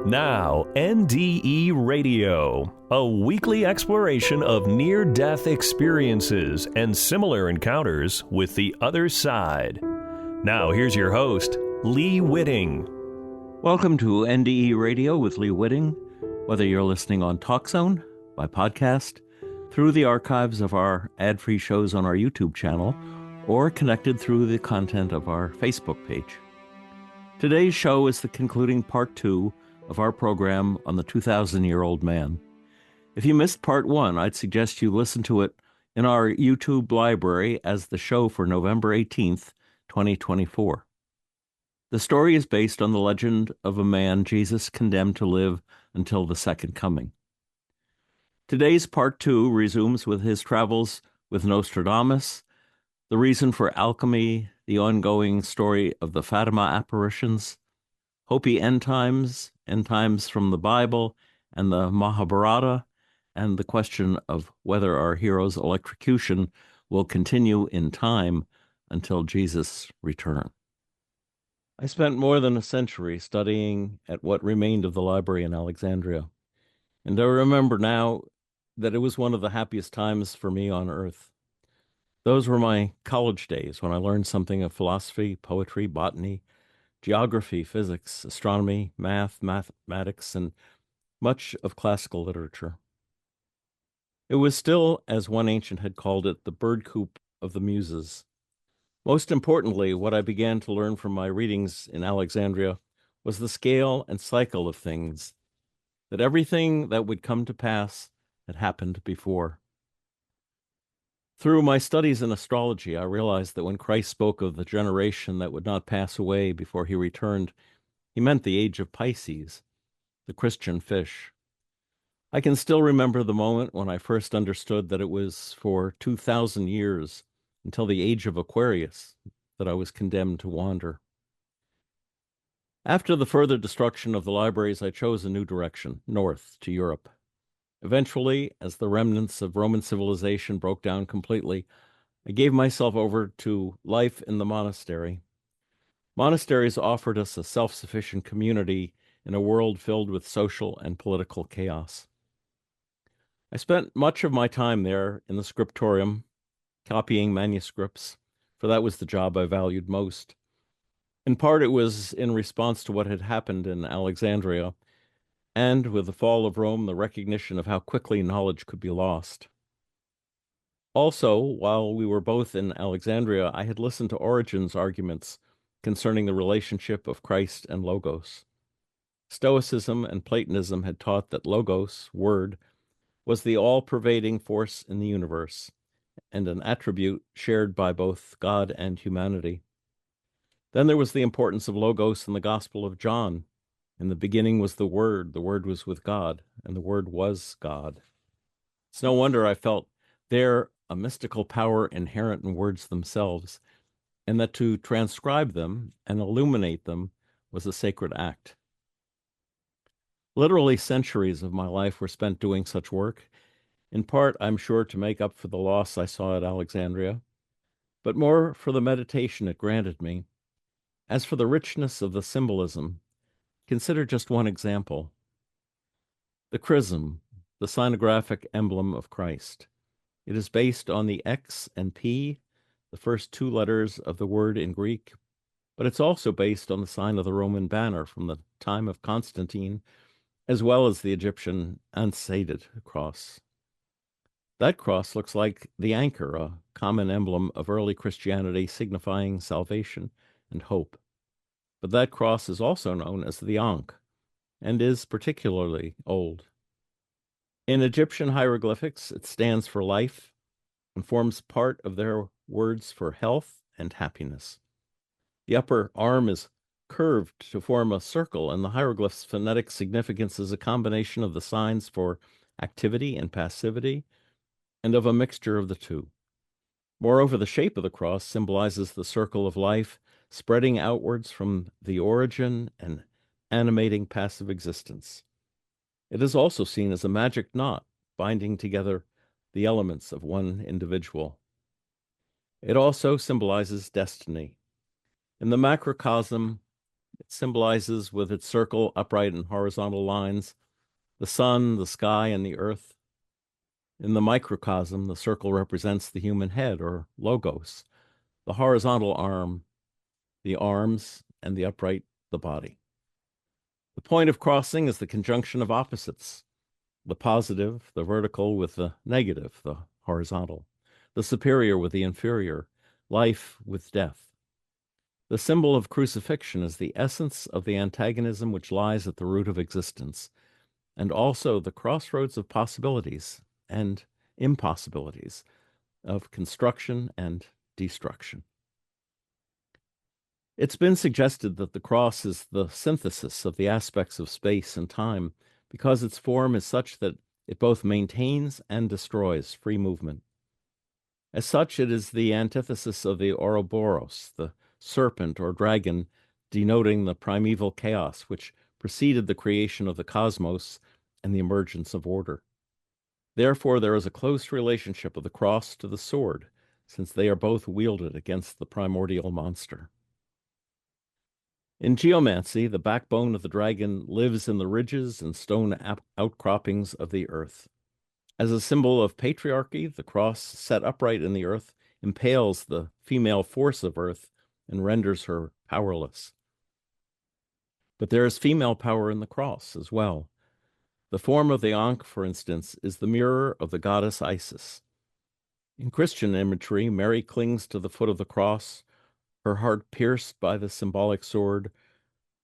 Now, NDE Radio, a weekly exploration of near-death experiences and similar encounters with the other side. Now, here's your host, Lee Witting. Welcome to NDE Radio with Lee Witting. Whether you're listening on TalkZone, by podcast, through the archives of our ad-free shows on our YouTube channel, or connected through the content of our Facebook page. Today's show is the concluding part 2 of our program on the 2,000-year-old man. If you missed part 1, I'd suggest you listen to it in our YouTube library as the show for November 18th, 2024. The story is based on the legend of a man Jesus condemned to live until the second coming. Today's part 2 resumes with his travels with Nostradamus, the reason for alchemy, the ongoing story of the Fatima apparitions, Hopi end times from the Bible and the Mahabharata, and the question of whether our hero's electrocution will continue in time until Jesus' return. I spent more than a century studying at what remained of the library in Alexandria, and I remember now that it was one of the happiest times for me on earth. Those were my college days when I learned something of philosophy, poetry, botany, geography, physics, astronomy, mathematics, and much of classical literature. It was still, as one ancient had called it, the bird coop of the muses. Most importantly, what I began to learn from my readings in Alexandria was the scale and cycle of things, that everything that would come to pass had happened before. Through my studies in astrology, I realized that when Christ spoke of the generation that would not pass away before he returned, he meant the age of Pisces, the Christian fish. I can still remember the moment when I first understood that it was for 2,000 years, until the age of Aquarius, that I was condemned to wander. After the further destruction of the libraries, I chose a new direction, north to Europe. Eventually, as the remnants of Roman civilization broke down completely, I gave myself over to life in the monastery. Monasteries offered us a self-sufficient community in a world filled with social and political chaos. I spent much of my time there in the scriptorium, copying manuscripts, for that was the job I valued most. In part, it was in response to what had happened in Alexandria, and with the fall of Rome, the recognition of how quickly knowledge could be lost. Also, while we were both in Alexandria, I had listened to Origen's arguments concerning the relationship of Christ and Logos. Stoicism and Platonism had taught that Logos, word, was the all-pervading force in the universe, and an attribute shared by both God and humanity. Then there was the importance of Logos in the Gospel of John. In the beginning was the Word was with God, and the Word was God. It's no wonder I felt there a mystical power inherent in words themselves, and that to transcribe them and illuminate them was a sacred act. Literally centuries of my life were spent doing such work, in part, I'm sure, to make up for the loss I saw at Alexandria, but more for the meditation it granted me. As for the richness of the symbolism, consider just one example. The chrism, the sinographic emblem of Christ. It is based on the X and P, the first 2 letters of the word in Greek, but it's also based on the sign of the Roman banner from the time of Constantine, as well as the Egyptian unsated cross. That cross looks like the anchor, a common emblem of early Christianity signifying salvation and hope. But that cross is also known as the Ankh, and is particularly old. In Egyptian hieroglyphics, it stands for life and forms part of their words for health and happiness. The upper arm is curved to form a circle, and the hieroglyph's phonetic significance is a combination of the signs for activity and passivity, and of a mixture of the two. Moreover, the shape of the cross symbolizes the circle of life, spreading outwards from the origin and animating passive existence. It is also seen as a magic knot binding together the elements of one individual. It also symbolizes destiny. In the macrocosm, symbolizes with its circle, upright and horizontal lines, the sun, the sky, and the earth. In the microcosm, the circle represents the human head, or logos, the horizontal arm, the arms, and the upright, the body. The point of crossing is the conjunction of opposites, the positive, the vertical, with the negative, the horizontal, the superior with the inferior, life with death. The symbol of crucifixion is the essence of the antagonism which lies at the root of existence, and also the crossroads of possibilities and impossibilities, of construction and destruction. It's been suggested that the cross is the synthesis of the aspects of space and time because its form is such that it both maintains and destroys free movement. As such, it is the antithesis of the Ouroboros, the serpent or dragon, denoting the primeval chaos which preceded the creation of the cosmos and the emergence of order. Therefore, there is a close relationship of the cross to the sword, since they are both wielded against the primordial monster. In geomancy, the backbone of the dragon lives in the ridges and stone outcroppings of the earth. As a symbol of patriarchy, the cross set upright in the earth impales the female force of earth and renders her powerless. But there is female power in the cross as well. The form of the Ankh, for instance, is the mirror of the goddess Isis. In Christian imagery, Mary clings to the foot of the cross, her heart pierced by the symbolic sword.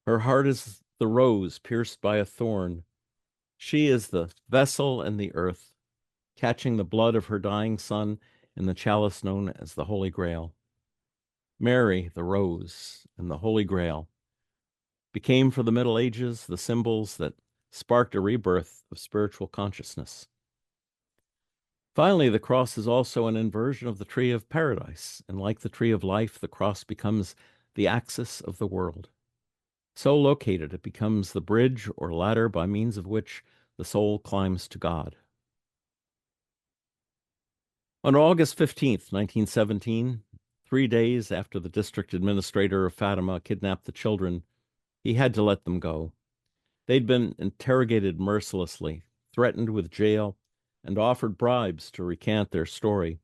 Her heart is the rose pierced by a thorn. She is the vessel and the earth, catching the blood of her dying son in the chalice known as the Holy Grail. Mary, the rose, and the Holy Grail became for the Middle Ages the symbols that sparked a rebirth of spiritual consciousness. Finally, the cross is also an inversion of the tree of paradise, and like the tree of life, the cross becomes the axis of the world. So located, it becomes the bridge or ladder by means of which the soul climbs to God. On August 15th, 1917, 3 days after the district administrator of Fatima kidnapped the children, he had to let them go. They'd been interrogated mercilessly, threatened with jail, and offered bribes to recant their story.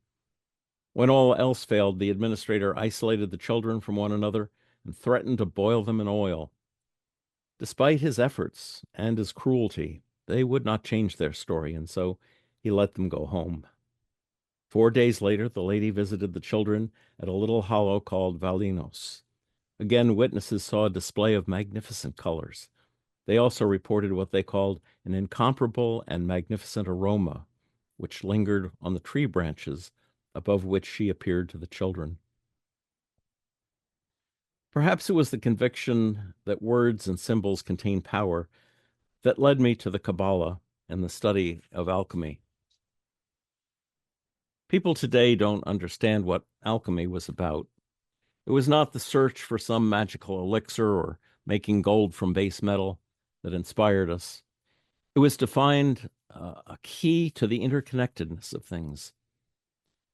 When all else failed, the administrator isolated the children from one another and threatened to boil them in oil. Despite his efforts and his cruelty, they would not change their story, and so he let them go home. 4 days later, the lady visited the children at a little hollow called Valinos. Again, witnesses saw a display of magnificent colors. They also reported what they called an incomparable and magnificent aroma, which lingered on the tree branches above which she appeared to the children. Perhaps it was the conviction that words and symbols contain power that led me to the Kabbalah and the study of alchemy. People today don't understand what alchemy was about. It was not the search for some magical elixir or making gold from base metal that inspired us. It was to find a key to the interconnectedness of things.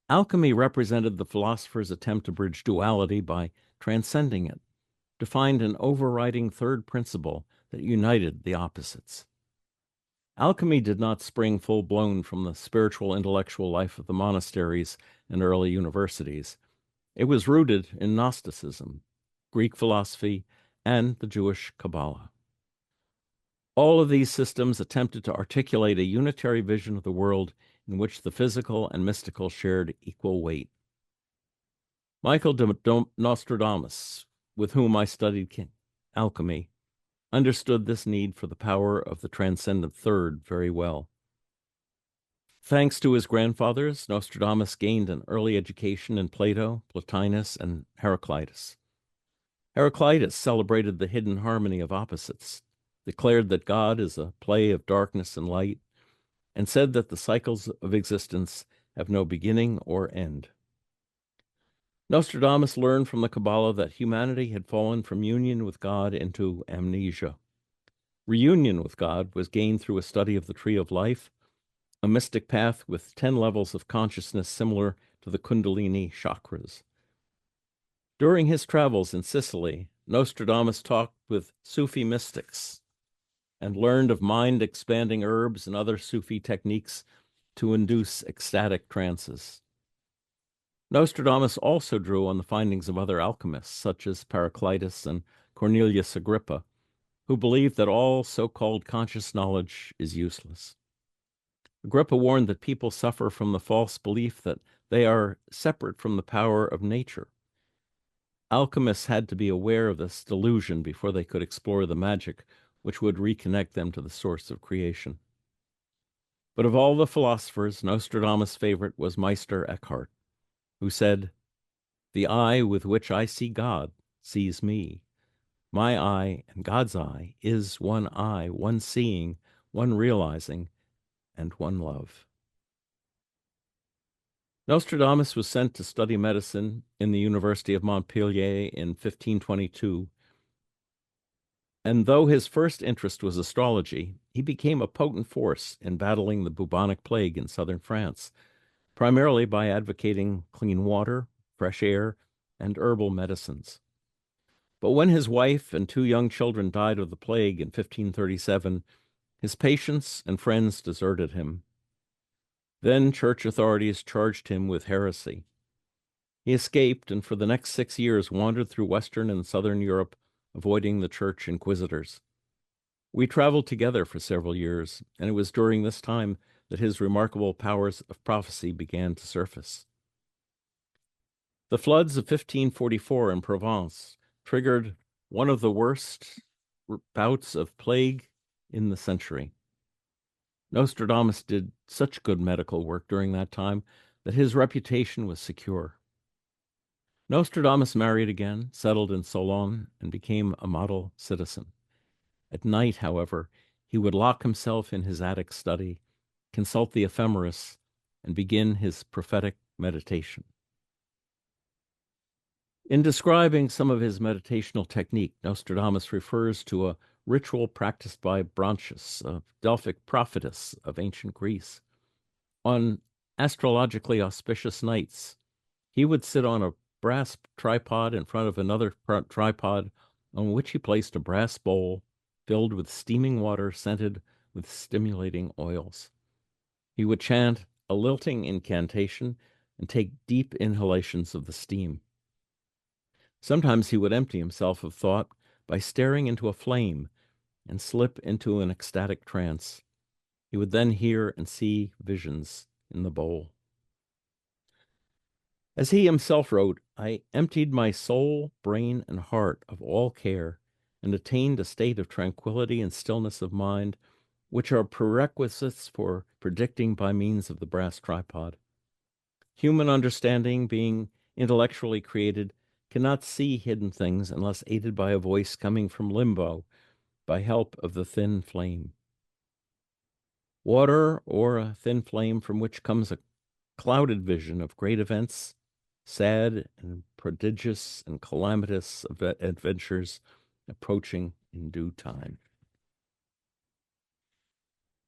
Alchemy represented the philosopher's attempt to bridge duality by transcending it, to find an overriding third principle that united the opposites. Alchemy did not spring full-blown from the spiritual intellectual life of the monasteries and early universities. It was rooted in Gnosticism, Greek philosophy, and the Jewish Kabbalah. All of these systems attempted to articulate a unitary vision of the world in which the physical and mystical shared equal weight. Michael de Nostradamus, with whom I studied alchemy, understood this need for the power of the transcendent third very well. Thanks to his grandfathers, Nostradamus gained an early education in Plato, Plotinus, and Heraclitus. Heraclitus celebrated the hidden harmony of opposites, declared that God is a play of darkness and light, and said that the cycles of existence have no beginning or end. Nostradamus learned from the Kabbalah that humanity had fallen from union with God into amnesia. Reunion with God was gained through a study of the tree of life, a mystic path with 10 levels of consciousness similar to the Kundalini chakras. During his travels in Sicily, Nostradamus talked with Sufi mystics and learned of mind-expanding herbs and other Sufi techniques to induce ecstatic trances. Nostradamus also drew on the findings of other alchemists, such as Heraclitus and Cornelius Agrippa, who believed that all so-called conscious knowledge is useless. Agrippa warned that people suffer from the false belief that they are separate from the power of nature. Alchemists had to be aware of this delusion before they could explore the magic which would reconnect them to the source of creation. But of all the philosophers, Nostradamus' favorite was Meister Eckhart, who said, "The eye with which I see God sees me. My eye and God's eye is one eye, one seeing, one realizing, and one love." Nostradamus was sent to study medicine in the University of Montpellier in 1522, and though his first interest was astrology, he became a potent force in battling the bubonic plague in southern France, primarily by advocating clean water, fresh air, and herbal medicines. But when his wife and 2 young children died of the plague in 1537, his patients and friends deserted him. Then church authorities charged him with heresy. He escaped and for the next 6 years wandered through Western and Southern Europe, avoiding the church inquisitors. We traveled together for several years, and it was during this time that his remarkable powers of prophecy began to surface. The floods of 1544 in Provence triggered one of the worst bouts of plague in the century. Nostradamus did such good medical work during that time that his reputation was secure. Nostradamus married again, settled in Solon, and became a model citizen. At night, however, he would lock himself in his attic study, consult the ephemeris, and begin his prophetic meditation. In describing some of his meditational technique, Nostradamus refers to a ritual practiced by Bronchus, a Delphic prophetess of ancient Greece. On astrologically auspicious nights, he would sit on a brass tripod in front of another tripod on which he placed a brass bowl filled with steaming water scented with stimulating oils. He would chant a lilting incantation and take deep inhalations of the steam. Sometimes he would empty himself of thought by staring into a flame and slip into an ecstatic trance. He would then hear and see visions in the bowl. As he himself wrote, "I emptied my soul, brain, and heart of all care, and attained a state of tranquility and stillness of mind, which are prerequisites for predicting by means of the brass tripod. Human understanding, being intellectually created, cannot see hidden things unless aided by a voice coming from limbo, by help of the thin flame. Water, or a thin flame from which comes a clouded vision of great events, sad and prodigious and calamitous adventures approaching in due time."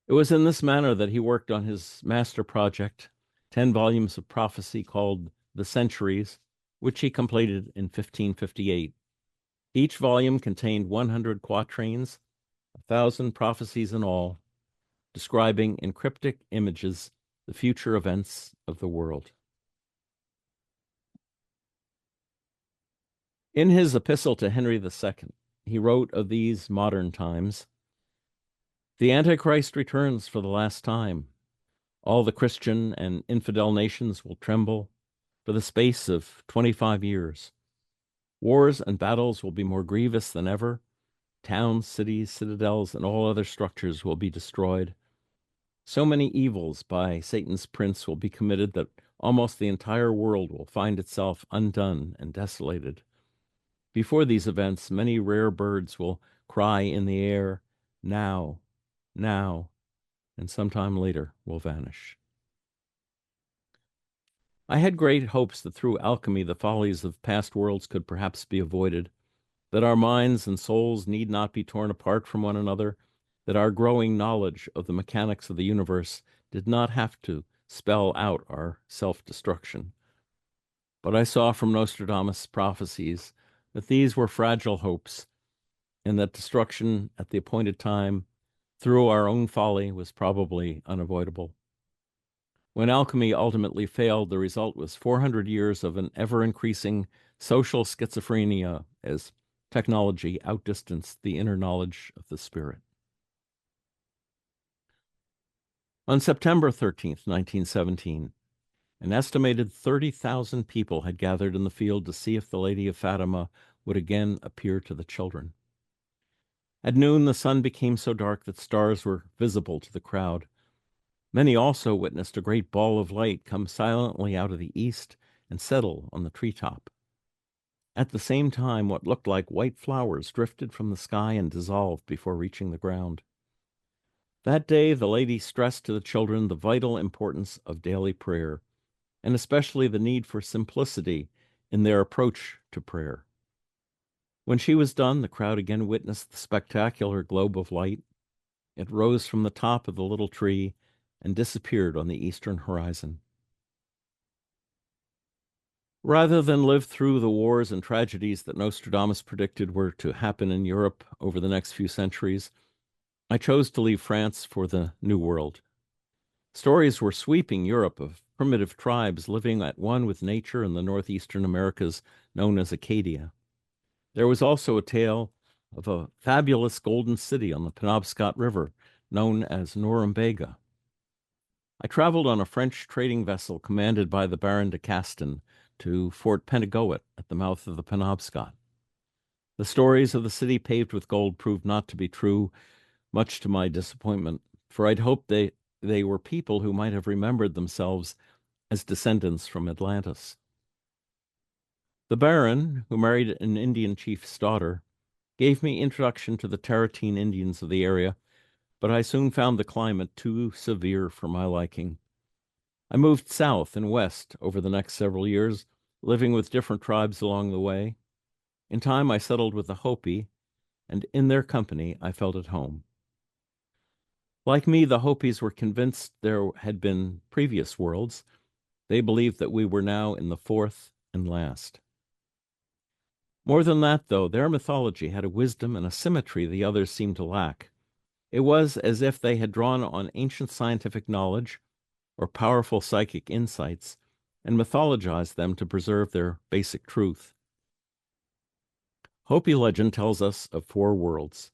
It was in this manner that he worked on his master project, 10 volumes of prophecy called The Centuries, which he completed in 1558. Each volume contained 100 quatrains, 1,000 prophecies in all, describing in cryptic images the future events of the world. In his epistle to Henry II, he wrote of these modern times, "The Antichrist returns for the last time. All the Christian and infidel nations will tremble for the space of 25 years. Wars and battles will be more grievous than ever. Towns, cities, citadels, and all other structures will be destroyed. So many evils by Satan's prince will be committed that almost the entire world will find itself undone and desolated. Before these events, many rare birds will cry in the air, 'Now, now,' and sometime later will vanish." I had great hopes that through alchemy the follies of past worlds could perhaps be avoided, that our minds and souls need not be torn apart from one another, that our growing knowledge of the mechanics of the universe did not have to spell out our self-destruction. But I saw from Nostradamus' prophecies But these were fragile hopes, and that destruction at the appointed time through our own folly was probably unavoidable. When alchemy ultimately failed, the result was 400 years of an ever-increasing social schizophrenia as technology outdistanced the inner knowledge of the spirit. On September 13th, 1917, an estimated 30,000 people had gathered in the field to see if the Lady of Fatima would again appear to the children. At noon, the sun became so dark that stars were visible to the crowd. Many also witnessed a great ball of light come silently out of the east and settle on the treetop. At the same time, what looked like white flowers drifted from the sky and dissolved before reaching the ground. That day, the lady stressed to the children the vital importance of daily prayer, and especially the need for simplicity in their approach to prayer. When she was done, the crowd again witnessed the spectacular globe of light. It rose from the top of the little tree and disappeared on the eastern horizon. Rather than live through the wars and tragedies that Nostradamus predicted were to happen in Europe over the next few centuries, I chose to leave France for the New World. Stories were sweeping Europe of primitive tribes living at one with nature in the northeastern Americas known as Acadia. There was also a tale of a fabulous golden city on the Penobscot River known as Norumbega. I traveled on a French trading vessel commanded by the Baron de Castin to Fort Pentegoet at the mouth of the Penobscot. The stories of the city paved with gold proved not to be true, much to my disappointment, for I'd hoped they were people who might have remembered themselves as descendants from Atlantis. The Baron, who married an Indian chief's daughter, gave me introduction to the Tarratine Indians of the area, but I soon found the climate too severe for my liking. I moved south and west over the next several years, living with different tribes along the way. In time, I settled with the Hopi, and in their company, I felt at home. Like me, the Hopis were convinced there had been previous worlds. They believed that we were now in the fourth and last. More than that, though, their mythology had a wisdom and a symmetry the others seemed to lack. It was as if they had drawn on ancient scientific knowledge or powerful psychic insights and mythologized them to preserve their basic truth. Hopi legend tells us of 4 worlds.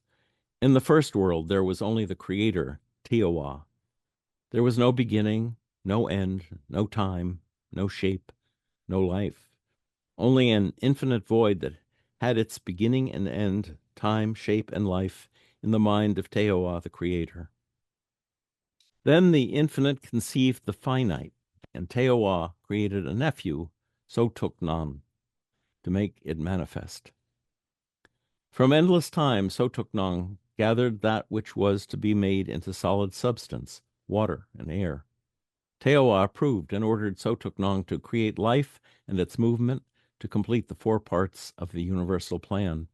In the first world, there was only the creator, Teowa. There was no beginning, no end, no time, no shape, no life. Only an infinite void that had its beginning and end, time, shape, and life in the mind of Teowa, the creator. Then the infinite conceived the finite, and Teowa created a nephew, Sotoknan, to make it manifest. From endless time, Sotoknan gathered that which was to be made into solid substance, water and air. Teowa approved and ordered Sotoknan to create life and its movement to complete the 4 parts of the universal plan.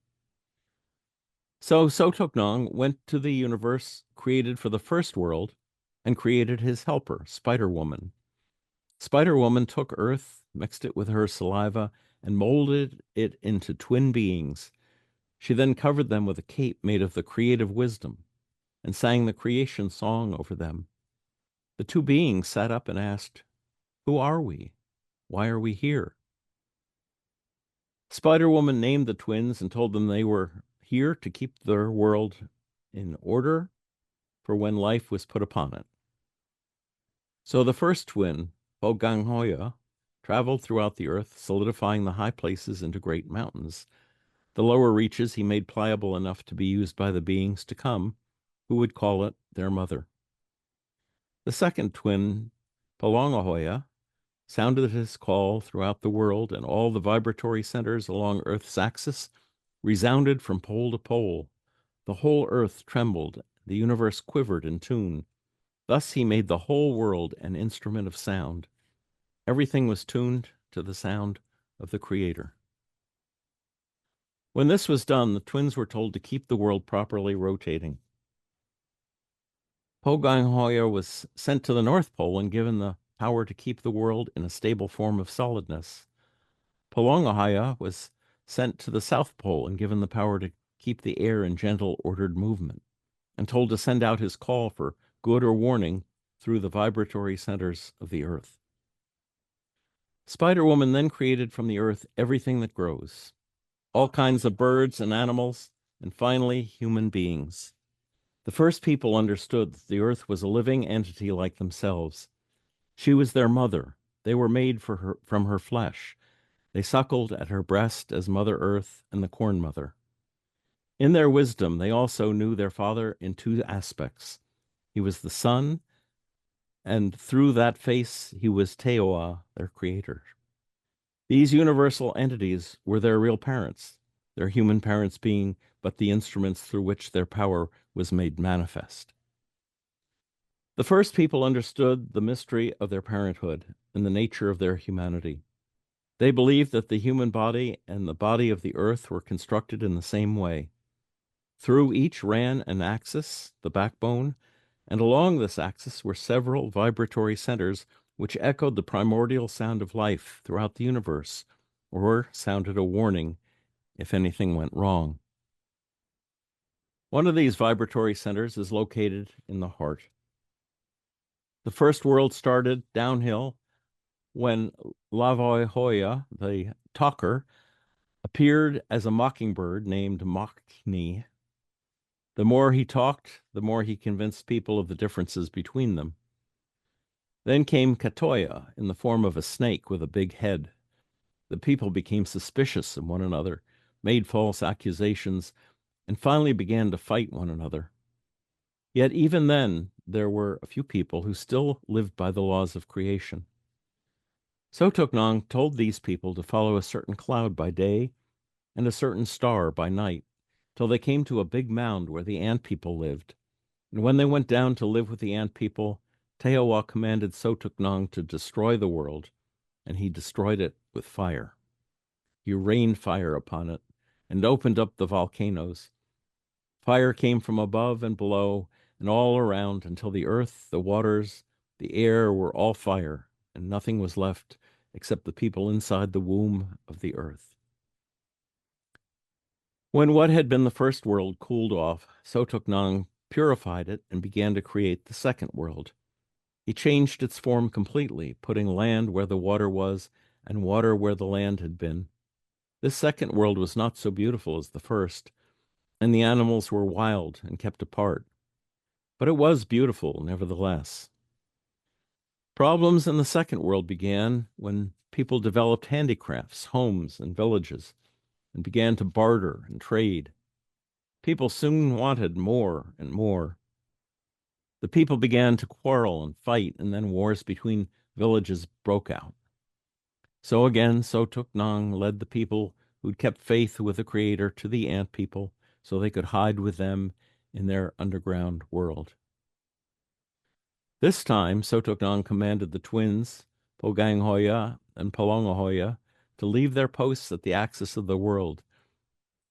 So Sotoknan went to the universe created for the first world and created his helper, Spider-Woman. Spider-Woman took earth, mixed it with her saliva, and molded it into twin beings. She then covered them with a cape made of the creative wisdom and sang the creation song over them. The 2 beings sat up and asked, "Who are we? Why are we here?" Spider-Woman named the twins and told them they were here to keep their world in order for when life was put upon it. So the first twin, Boganghoya, traveled throughout the earth, solidifying the high places into great mountains. The lower reaches he made pliable enough to be used by the beings to come, who would call it their mother. The second twin, Palongahoya, sounded his call throughout the world, and all the vibratory centers along Earth's axis resounded from pole to pole. The whole earth trembled, the universe quivered in tune. Thus he made the whole world an instrument of sound. Everything was tuned to the sound of the Creator. When this was done, the twins were told to keep the world properly rotating. Poganghoya was sent to the North Pole and given the power to keep the world in a stable form of solidness. Palongahoya was sent to the South Pole and given the power to keep the air in gentle, ordered movement, and told to send out his call for good or warning through the vibratory centers of the earth. Spider-Woman then created from the earth everything that grows, all kinds of birds and animals, and finally, human beings. The first people understood that the earth was a living entity like themselves. She was their mother. They were made from her flesh. They suckled at her breast as Mother Earth and the Corn Mother. In their wisdom, they also knew their father in two aspects. He was the sun, and through that face, he was Teoa, their creator. These universal entities were their real parents, their human parents being but the instruments through which their power was made manifest. The first people understood the mystery of their parenthood and the nature of their humanity. They believed that the human body and the body of the earth were constructed in the same way. Through each ran an axis, the backbone, and along this axis were several vibratory centers which echoed the primordial sound of life throughout the universe, or sounded a warning if anything went wrong. One of these vibratory centers is located in the heart. The first world started downhill when Lavohoya, the talker, appeared as a mockingbird named Machni. The more he talked, the more he convinced people of the differences between them. Then came Katoya in the form of a snake with a big head. The people became suspicious of one another, made false accusations, and finally began to fight one another. Yet even then, there were a few people who still lived by the laws of creation. Sotuknong told these people to follow a certain cloud by day and a certain star by night, till they came to a big mound where the ant people lived. And when they went down to live with the ant people, Teowa commanded Sotuknong to destroy the world, and he destroyed it with fire. He rained fire upon it and opened up the volcanoes. Fire came from above and below and all around until the earth, the waters, the air were all fire, and nothing was left except the people inside the womb of the earth. When what had been the first world cooled off, Sotuknong purified it and began to create the second world. He changed its form completely, putting land where the water was and water where the land had been. This second world was not so beautiful as the first, and the animals were wild and kept apart. But it was beautiful, nevertheless. Problems in the second world began when people developed handicrafts, homes, and villages, and began to barter and trade. People soon wanted more and more. The people began to quarrel and fight, and then wars between villages broke out. So again, Sotuknong led the people who'd kept faith with the Creator to the ant people so they could hide with them in their underground world. This time, Sotuknong commanded the twins, Poganghoya and Palongahoya, to leave their posts at the axis of the world.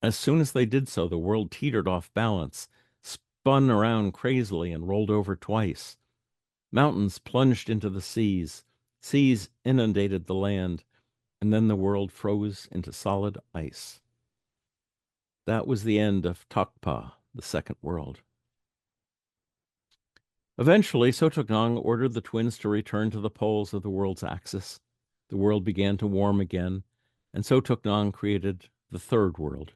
As soon as they did so, the world teetered off balance, spun around crazily, and rolled over twice. Mountains plunged into the seas, seas inundated the land, and then the world froze into solid ice. That was the end of Tokpa, the second world. Eventually, Sotuknong ordered the twins to return to the poles of the world's axis. The world began to warm again, and Sotuknong created the third world.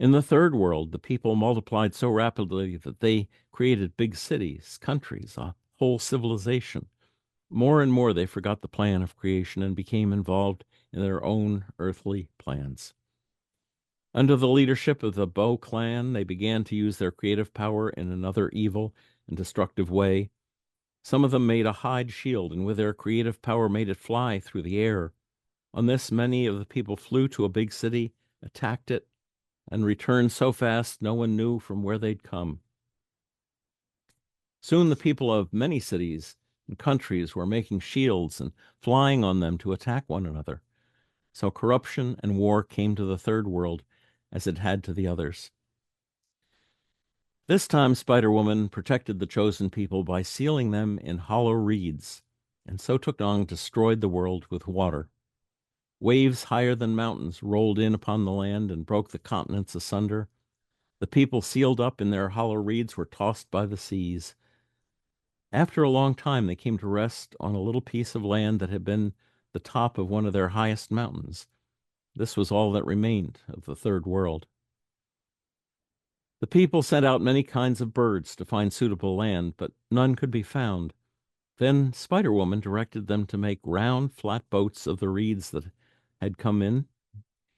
In the third world, the people multiplied so rapidly that they created big cities, countries, a whole civilization. More and more, they forgot the plan of creation and became involved in their own earthly plans. Under the leadership of the Bo clan, they began to use their creative power in another evil and destructive way. Some of them made a hide shield, and with their creative power made it fly through the air. On this, many of the people flew to a big city, attacked it, and returned so fast no one knew from where they'd come. Soon the people of many cities and countries were making shields and flying on them to attack one another. So corruption and war came to the third world as it had to the others. This time, Spider-Woman protected the chosen people by sealing them in hollow reeds, and Sotuknong destroyed the world with water. Waves higher than mountains rolled in upon the land and broke the continents asunder. The people sealed up in their hollow reeds were tossed by the seas. After a long time, they came to rest on a little piece of land that had been the top of one of their highest mountains. This was all that remained of the third world. The people sent out many kinds of birds to find suitable land, but none could be found. Then Spider-Woman directed them to make round, flat boats of the reeds that had come in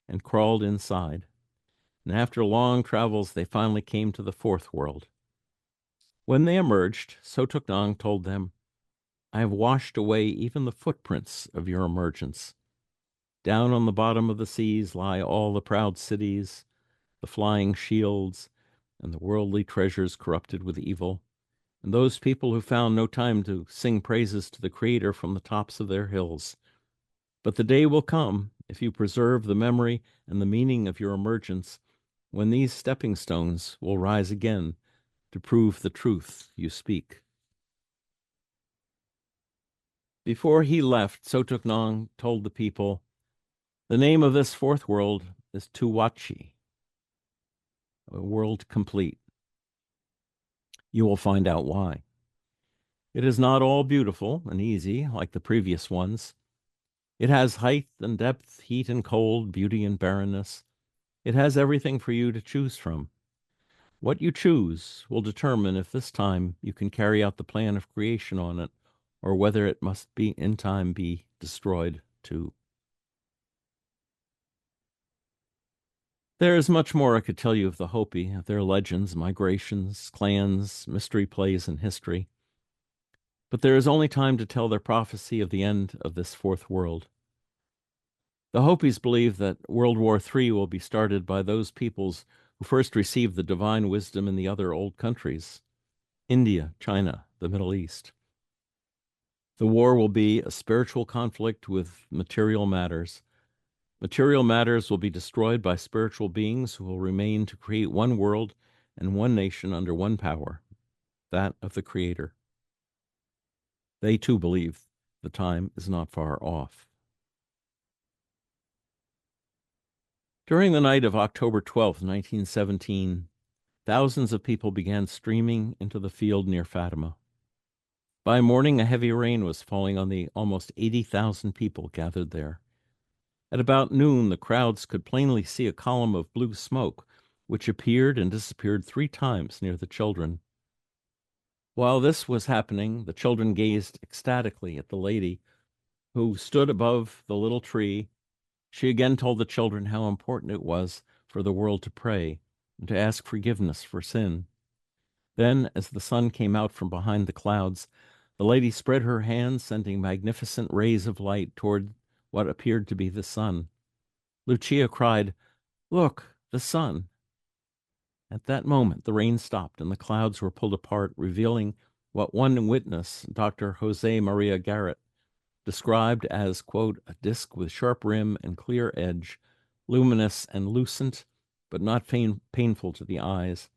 and crawled inside. And after long travels, they finally came to the fourth world. When they emerged, Sotuknang told them, "I have washed away even the footprints of your emergence. Down on the bottom of the seas lie all the proud cities, the flying shields, and the worldly treasures corrupted with evil, and those people who found no time to sing praises to the Creator from the tops of their hills. But the day will come, if you preserve the memory and the meaning of your emergence, when these stepping stones will rise again to prove the truth you speak." Before he left, Sotuknang told the people, "The name of this fourth world is Tuwachi, a world complete. You will find out why. It is not all beautiful and easy like the previous ones. It has height and depth, heat and cold, beauty and barrenness. It has everything for you to choose from. What you choose will determine if this time you can carry out the plan of creation on it, or whether it must be in time be destroyed too." There is much more I could tell you of the Hopi, of their legends, migrations, clans, mystery plays, and history. But there is only time to tell their prophecy of the end of this fourth world. The Hopis believe that World War III will be started by those peoples who first received the divine wisdom in the other old countries, India, China, the Middle East. The war will be a spiritual conflict with material matters. Material matters will be destroyed by spiritual beings who will remain to create one world and one nation under one power, that of the Creator. They too believe the time is not far off. During the night of October 12th, 1917, thousands of people began streaming into the field near Fatima. By morning, a heavy rain was falling on the almost 80,000 people gathered there. At about noon, the crowds could plainly see a column of blue smoke, which appeared and disappeared 3 times near the children. While this was happening, the children gazed ecstatically at the lady who stood above the little tree. She again told the children how important it was for the world to pray and to ask forgiveness for sin. Then, as the sun came out from behind the clouds, the lady spread her hands, sending magnificent rays of light toward what appeared to be the sun. Lucia cried, "Look, the sun!" At that moment, the rain stopped and the clouds were pulled apart, revealing what one witness, Dr. Jose Maria Garrett, described as, quote, "a disk with sharp rim and clear edge, luminous and lucent, but not painful to the eyes."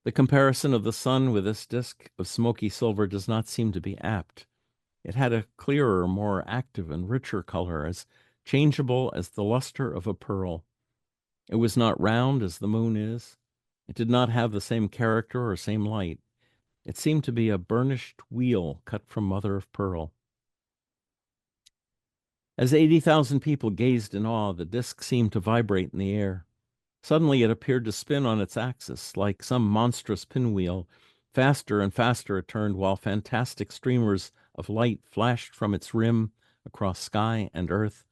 The comparison of the sun with this disk of smoky silver does not seem to be apt. It had a clearer, more active and richer color, as changeable as the luster of a pearl. It was not round as the moon is. It did not have the same character or same light. It seemed to be a burnished wheel cut from mother of pearl. As 80,000 people gazed in awe, the disk seemed to vibrate in the air. Suddenly it appeared to spin on its axis like some monstrous pinwheel. Faster and faster it turned, while fantastic streamers of light flashed from its rim across sky and earth,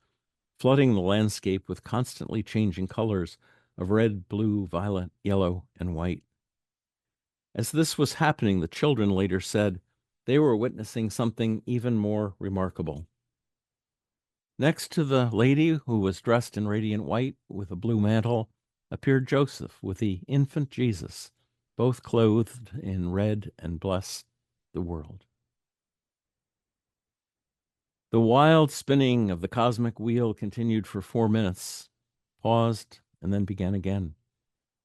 flooding the landscape with constantly changing colors of red, blue, violet, yellow, and white. As this was happening, the children later said they were witnessing something even more remarkable. Next to the lady, who was dressed in radiant white with a blue mantle, appeared Joseph with the infant Jesus, both clothed in red, and blessed the world. The wild spinning of the cosmic wheel continued for 4 minutes, paused, and then began again.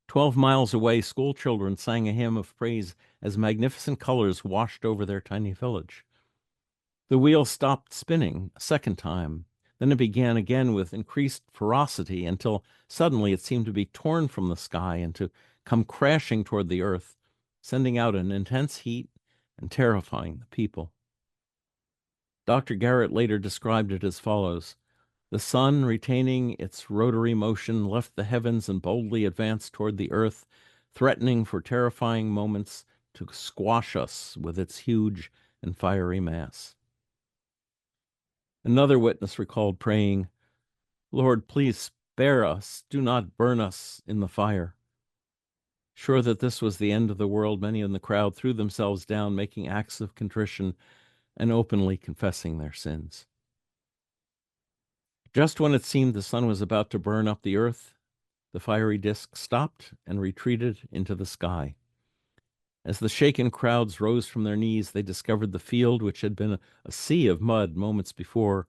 12 miles away, school children sang a hymn of praise as magnificent colors washed over their tiny village. The wheel stopped spinning a second time. Then it began again with increased ferocity until suddenly it seemed to be torn from the sky and to come crashing toward the earth, sending out an intense heat and terrifying the people. Dr. Garrett later described it as follows: "The sun, retaining its rotary motion, left the heavens and boldly advanced toward the earth, threatening for terrifying moments to squash us with its huge and fiery mass." Another witness recalled praying, "Lord, please spare us. Do not burn us in the fire." Sure that this was the end of the world, many in the crowd threw themselves down, making acts of contrition and openly confessing their sins. Just when it seemed the sun was about to burn up the earth, the fiery disk stopped and retreated into the sky. As the shaken crowds rose from their knees, they discovered the field, which had been a sea of mud moments before,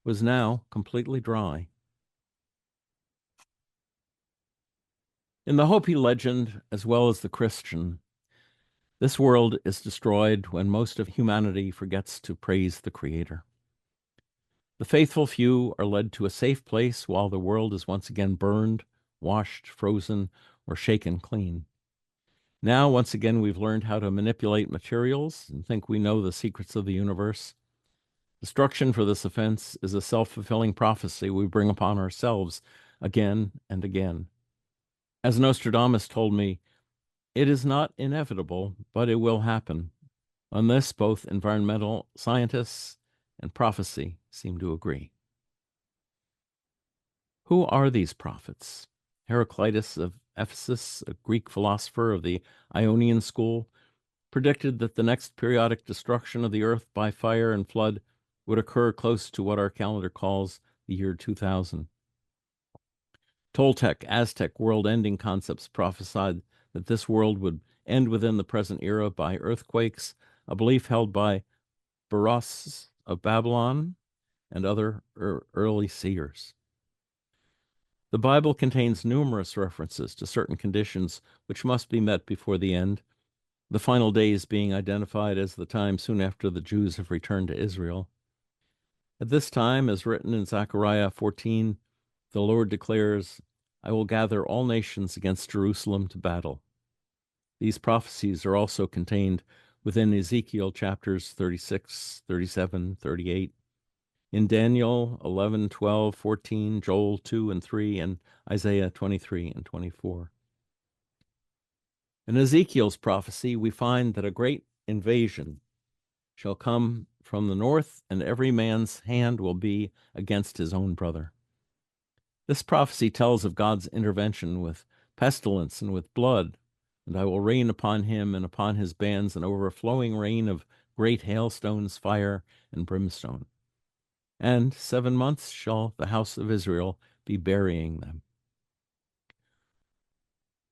was now completely dry. In the Hopi legend, as well as the Christian, this world is destroyed when most of humanity forgets to praise the Creator. The faithful few are led to a safe place while the world is once again burned, washed, frozen, or shaken clean. Now, once again, we've learned how to manipulate materials and think we know the secrets of the universe. Destruction for this offense is a self-fulfilling prophecy we bring upon ourselves again and again. As Nostradamus told me, it is not inevitable, but it will happen. On this, both environmental scientists and prophecy seem to agree. Who are these prophets? Heraclitus of Ephesus, a Greek philosopher of the Ionian school, predicted that the next periodic destruction of the earth by fire and flood would occur close to what our calendar calls the year 2000. Toltec, Aztec world-ending concepts prophesied that this world would end within the present era by earthquakes, a belief held by Berosus of Babylon and other early seers. The Bible contains numerous references to certain conditions which must be met before the end, the final days being identified as the time soon after the Jews have returned to Israel. At this time, as written in Zechariah 14, the Lord declares, "I will gather all nations against Jerusalem to battle." These prophecies are also contained within Ezekiel chapters 36, 37, 38, in Daniel 11, 12, 14, Joel 2 and 3, and Isaiah 23 and 24. In Ezekiel's prophecy, we find that a great invasion shall come from the north, and every man's hand will be against his own brother. This prophecy tells of God's intervention with pestilence and with blood, and I will rain upon him and upon his bands an overflowing rain of great hailstones, fire, and brimstone. And 7 months shall the house of Israel be burying them.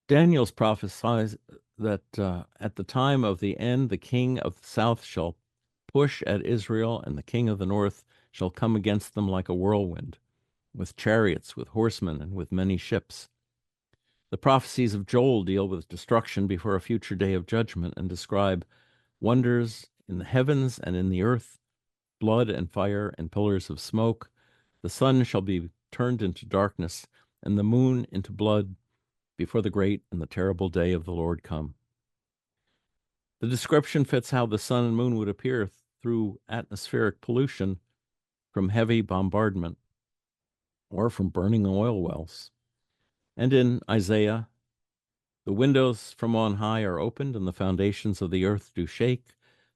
Daniel's prophesies that at the time of the end, the king of the south shall push at Israel, and the king of the north shall come against them like a whirlwind, with chariots, with horsemen, and with many ships. The prophecies of Joel deal with destruction before a future day of judgment and describe wonders in the heavens and in the earth, blood and fire and pillars of smoke. The sun shall be turned into darkness, and the moon into blood, before the great and the terrible day of the Lord come. The description fits how the sun and moon would appear through atmospheric pollution from heavy bombardment or from burning oil wells. And in Isaiah, the windows from on high are opened, and the foundations of the earth do shake.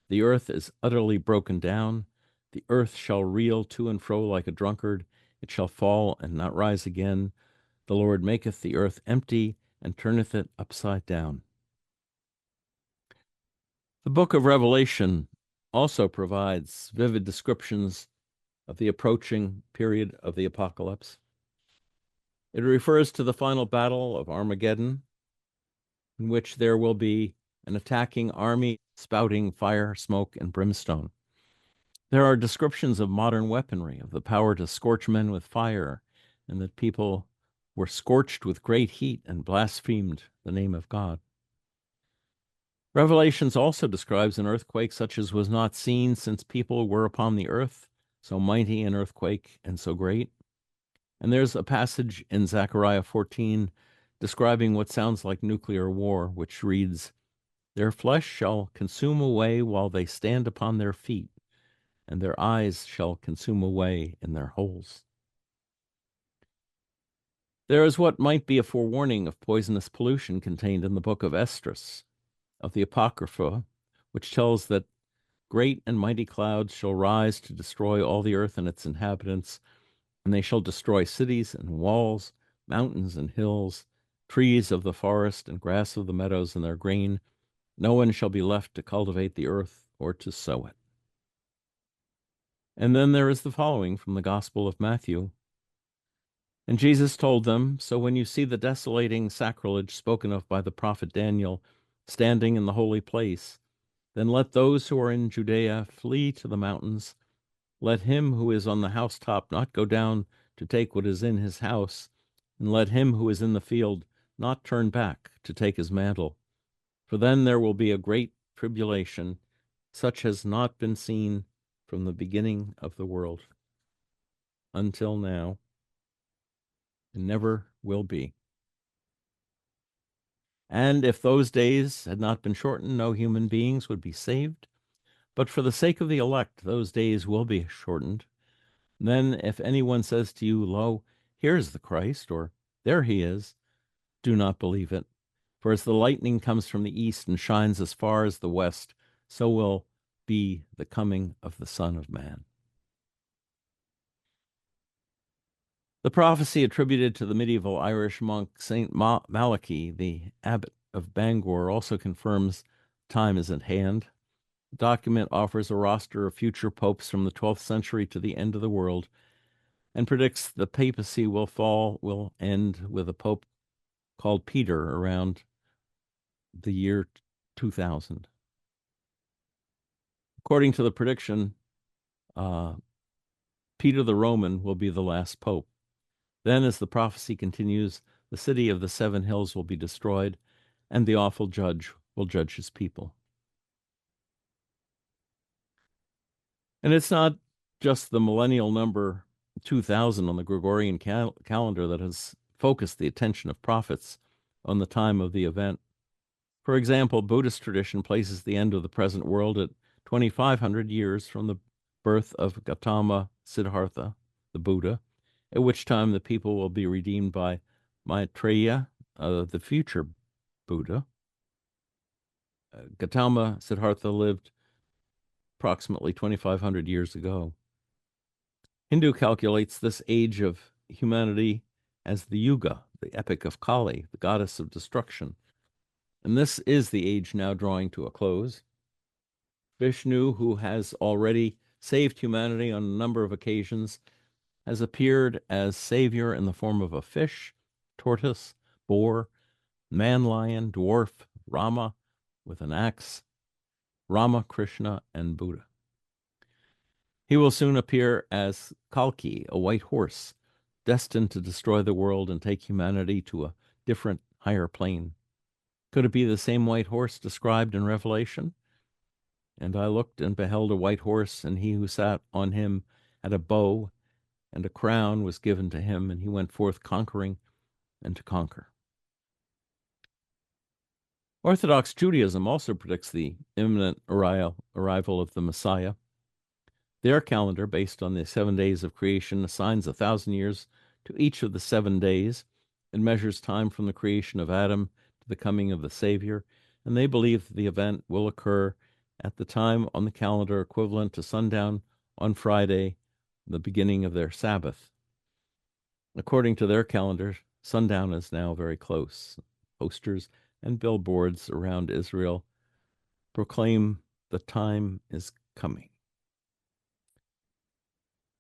The earth is utterly broken down. The earth shall reel to and fro like a drunkard. It shall fall and not rise again. The Lord maketh the earth empty and turneth it upside down. The book of Revelation also provides vivid descriptions of the approaching period of the apocalypse. It refers to the final battle of Armageddon, in which there will be an attacking army spouting fire, smoke, and brimstone. There are descriptions of modern weaponry, of the power to scorch men with fire, and that people were scorched with great heat and blasphemed the name of God. Revelations also describes an earthquake such as was not seen since people were upon the earth, so mighty an earthquake and so great. And there's a passage in Zechariah 14 describing what sounds like nuclear war, which reads, "Their flesh shall consume away while they stand upon their feet, and their eyes shall consume away in their holes." There is what might be a forewarning of poisonous pollution contained in the book of Esdras, of the Apocrypha, which tells that great and mighty clouds shall rise to destroy all the earth and its inhabitants, and they shall destroy cities and walls, mountains and hills, trees of the forest and grass of the meadows and their grain. No one shall be left to cultivate the earth or to sow it. And then there is the following from the Gospel of Matthew. And Jesus told them, "So when you see the desolating sacrilege spoken of by the prophet Daniel standing in the holy place, then let those who are in Judea flee to the mountains. Let him who is on the housetop not go down to take what is in his house, and let him who is in the field not turn back to take his mantle. For then there will be a great tribulation, such has not been seen from the beginning of the world until now, and never will be. And if those days had not been shortened, no human beings would be saved. But for the sake of the elect, those days will be shortened. Then if anyone says to you, 'Lo, here is the Christ,' or 'There he is,' do not believe it. For as the lightning comes from the east and shines as far as the west, so will be the coming of the Son of Man." The prophecy attributed to the medieval Irish monk Saint Malachy, the abbot of Bangor, also confirms time is at hand. The document offers a roster of future popes from the 12th century to the end of the world, and predicts the papacy will end with a pope called Peter around the year 2000. According to the prediction, Peter the Roman will be the last pope. Then, as the prophecy continues, the city of the 7 hills will be destroyed, and the awful judge will judge his people. And it's not just the millennial number 2000 on the Gregorian calendar that has focused the attention of prophets on the time of the event. For example, Buddhist tradition places the end of the present world at 2,500 years from the birth of Gautama Siddhartha, the Buddha, at which time the people will be redeemed by Maitreya, the future Buddha. Gautama Siddhartha lived approximately 2,500 years ago. Hindu calculates this age of humanity as the Yuga, the epic of Kali, the goddess of destruction. And this is the age now drawing to a close. Vishnu, who has already saved humanity on a number of occasions, has appeared as savior in the form of a fish, tortoise, boar, man-lion, dwarf, Rama with an axe, Rama, Krishna, and Buddha. He will soon appear as Kalki, a white horse, destined to destroy the world and take humanity to a different, higher plane. Could it be the same white horse described in Revelation? "And I looked and beheld a white horse, and he who sat on him had a bow, and a crown was given to him, and he went forth conquering and to conquer." Orthodox Judaism also predicts the imminent arrival of the Messiah. Their calendar, based on the 7 days of creation, assigns 1,000 years to each of the 7 days. It measures time from the creation of Adam to the coming of the Savior, and they believe the event will occur at the time on the calendar equivalent to sundown on Friday, the beginning of their Sabbath. According to their calendar, sundown is now very close. Posters and billboards around Israel proclaim the time is coming.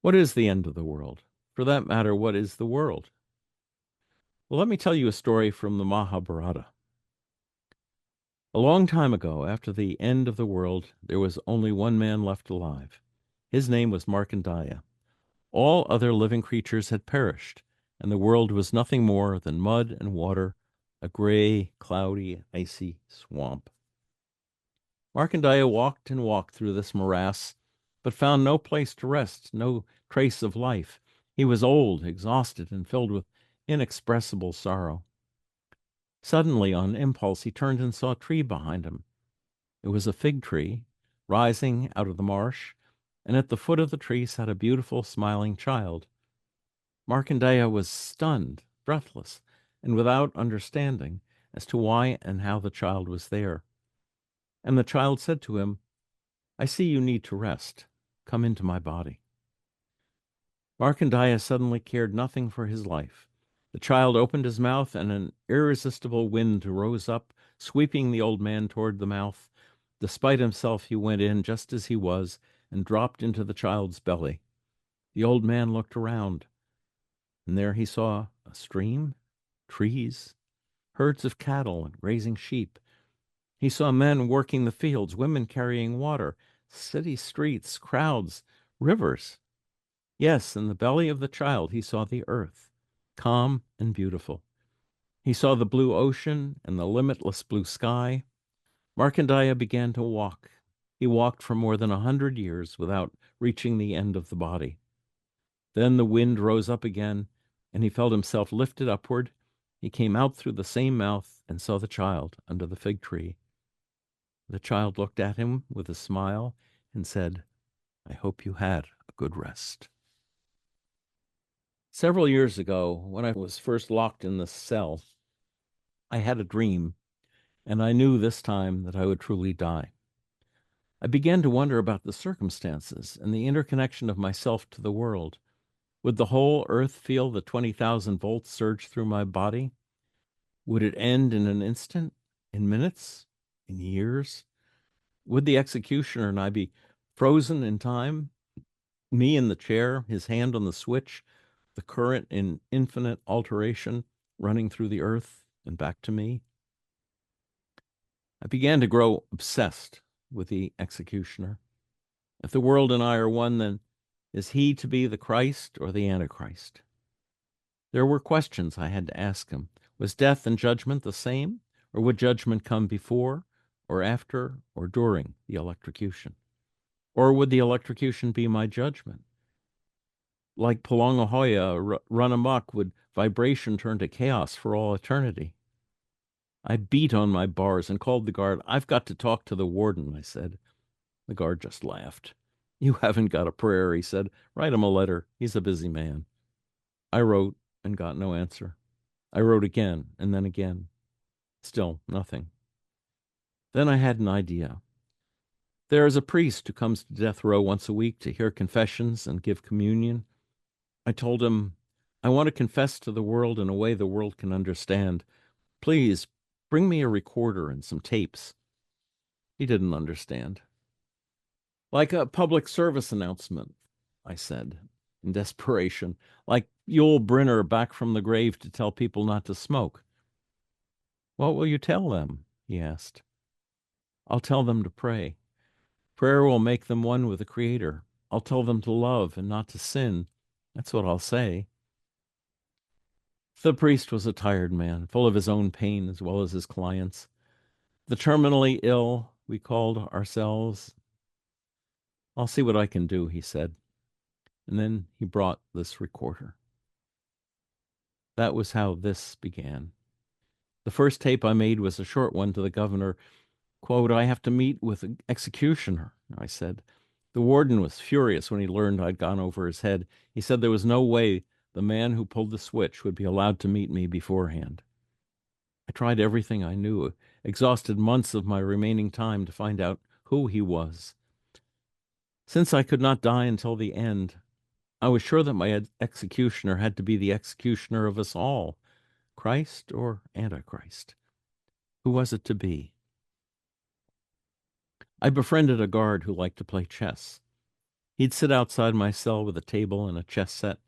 What is the end of the world? For that matter, what is the world? Well, let me tell you a story from the Mahabharata. A long time ago, after the end of the world, there was only one man left alive. His name was Markandeya. All other living creatures had perished, and the world was nothing more than mud and water, a gray, cloudy, icy swamp. Markandeya walked and walked through this morass but found no place to rest, no trace of life. He was old, exhausted, and filled with inexpressible sorrow. Suddenly, on impulse, he turned and saw a tree behind him. It was a fig tree, rising out of the marsh, and at the foot of the tree sat a beautiful, smiling child. Markandeya was stunned, breathless, and without understanding as to why and how the child was there. And the child said to him, "I see you need to rest. Come into my body." Markandeya suddenly cared nothing for his life. The child opened his mouth, and an irresistible wind rose up, sweeping the old man toward the mouth. Despite himself, he went in just as he was and dropped into the child's belly. The old man looked around, and there he saw a stream, trees, herds of cattle, and grazing sheep. He saw men working the fields, women carrying water, city streets, crowds, rivers. Yes, in the belly of the child he saw the earth, calm and beautiful. He saw the blue ocean and the limitless blue sky. Markandeya began to walk. He walked for more than 100 years without reaching the end of the body. Then the wind rose up again, and he felt himself lifted upward. He came out through the same mouth and saw the child under the fig tree. The child looked at him with a smile and said, "I hope you had a good rest." Several years ago, when I was first locked in this cell, I had a dream, and I knew this time that I would truly die. I began to wonder about the circumstances and the interconnection of myself to the world. Would the whole earth feel the 20,000 volts surge through my body? Would it end in an instant, in minutes, in years? Would the executioner and I be frozen in time? Me in the chair, his hand on the switch, the current in infinite alteration running through the earth and back to me? I began to grow obsessed with the executioner. If the world and I are one, then is he to be the Christ or the Antichrist? There were questions I had to ask him. Was death and judgment the same, or would judgment come before, or after, or during the electrocution? Or would the electrocution be my judgment? Like Pulongahoya run amok, would vibration turn to chaos for all eternity? I beat on my bars and called the guard. "I've got to talk to the warden," I said. The guard just laughed. "You haven't got a prayer," he said. "Write him a letter. He's a busy man." I wrote and got no answer. I wrote again and then again. Still nothing. Then I had an idea. There is a priest who comes to death row once a week to hear confessions and give communion. I told him, "I want to confess to the world in a way the world can understand. Please bring me a recorder and some tapes." He didn't understand. "Like a public service announcement," I said, in desperation, "like Yul Brynner back from the grave to tell people not to smoke." "What will you tell them?" he asked. "I'll tell them to pray. Prayer will make them one with the Creator. I'll tell them to love and not to sin. That's what I'll say." The priest was a tired man, full of his own pain as well as his clients'. The terminally ill, we called ourselves. "I'll see what I can do," he said. And then he brought this recorder. That was how this began. The first tape I made was a short one to the governor. Quote, "I have to meet with an executioner," I said. The warden was furious when he learned I'd gone over his head. He said there was no way the man who pulled the switch would be allowed to meet me beforehand. I tried everything I knew, exhausted months of my remaining time to find out who he was. Since I could not die until the end, I was sure that my executioner had to be the executioner of us all, Christ or Antichrist. Who was it to be? I befriended a guard who liked to play chess. He'd sit outside my cell with a table and a chess set.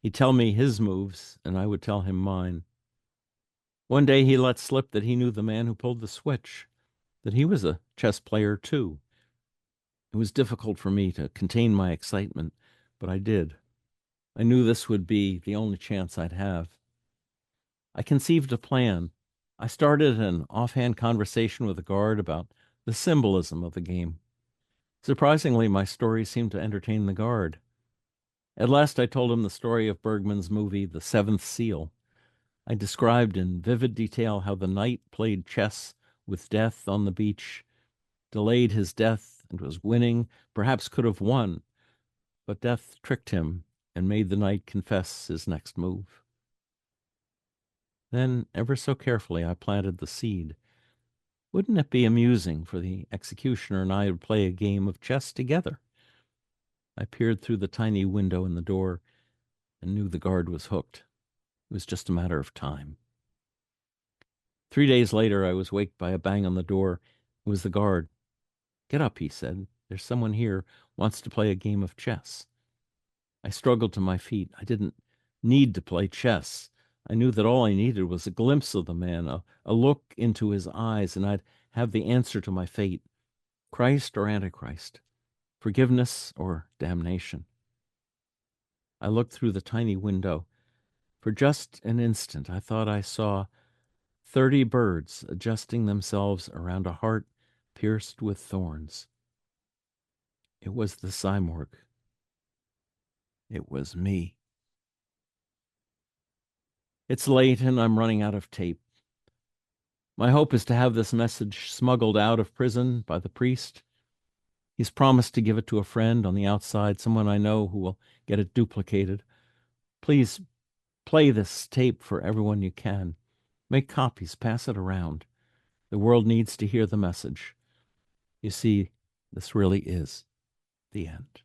He'd tell me his moves, and I would tell him mine. One day he let slip that he knew the man who pulled the switch, that he was a chess player too. It was difficult for me to contain my excitement, but I did. I knew this would be the only chance I'd have. I conceived a plan. I started an offhand conversation with the guard about the symbolism of the game. Surprisingly, my story seemed to entertain the guard. At last I told him the story of Bergman's movie, The Seventh Seal. I described in vivid detail how the knight played chess with death on the beach, delayed his death and was winning, perhaps could have won, but death tricked him and made the knight confess his next move. Then, ever so carefully, I planted the seed. Wouldn't it be amusing for the executioner and I to play a game of chess together? I peered through the tiny window in the door and knew the guard was hooked. It was just a matter of time. 3 days later, I was waked by a bang on the door. It was the guard. "Get up," he said. "There's someone here wants to play a game of chess." I struggled to my feet. I didn't need to play chess. I knew that all I needed was a glimpse of the man, a look into his eyes, and I'd have the answer to my fate. Christ or Antichrist? Forgiveness or damnation? I looked through the tiny window. For just an instant, I thought I saw 30 birds adjusting themselves around a heart pierced with thorns. It was the Simorgh. It was me. It's late and I'm running out of tape. My hope is to have this message smuggled out of prison by the priest. He's promised to give it to a friend on the outside, someone I know who will get it duplicated. Please play this tape for everyone you can. Make copies, pass it around. The world needs to hear the message. You see, this really is the end.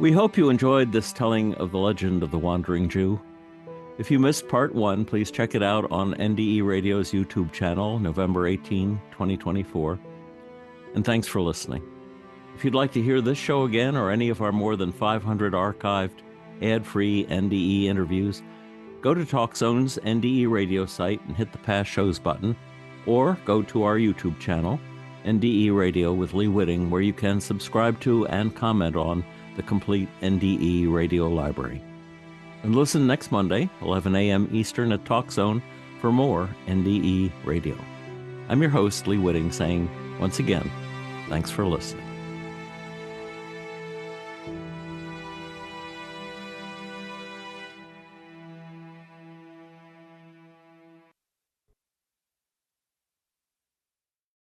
We hope you enjoyed this telling of the legend of the Wandering Jew. If you missed part 1, please check it out on NDE Radio's YouTube channel, November 18, 2024. And thanks for listening. If you'd like to hear this show again or any of our more than 500 archived, ad-free NDE interviews, go to TalkZone's NDE Radio site and hit the Past Shows button, or go to our YouTube channel, NDE Radio with Lee Witting, where you can subscribe to and comment on the complete NDE Radio library. And listen next Monday, 11 a.m. Eastern at TalkZone for more NDE Radio. I'm your host, Lee Witting, saying, once again, thanks for listening.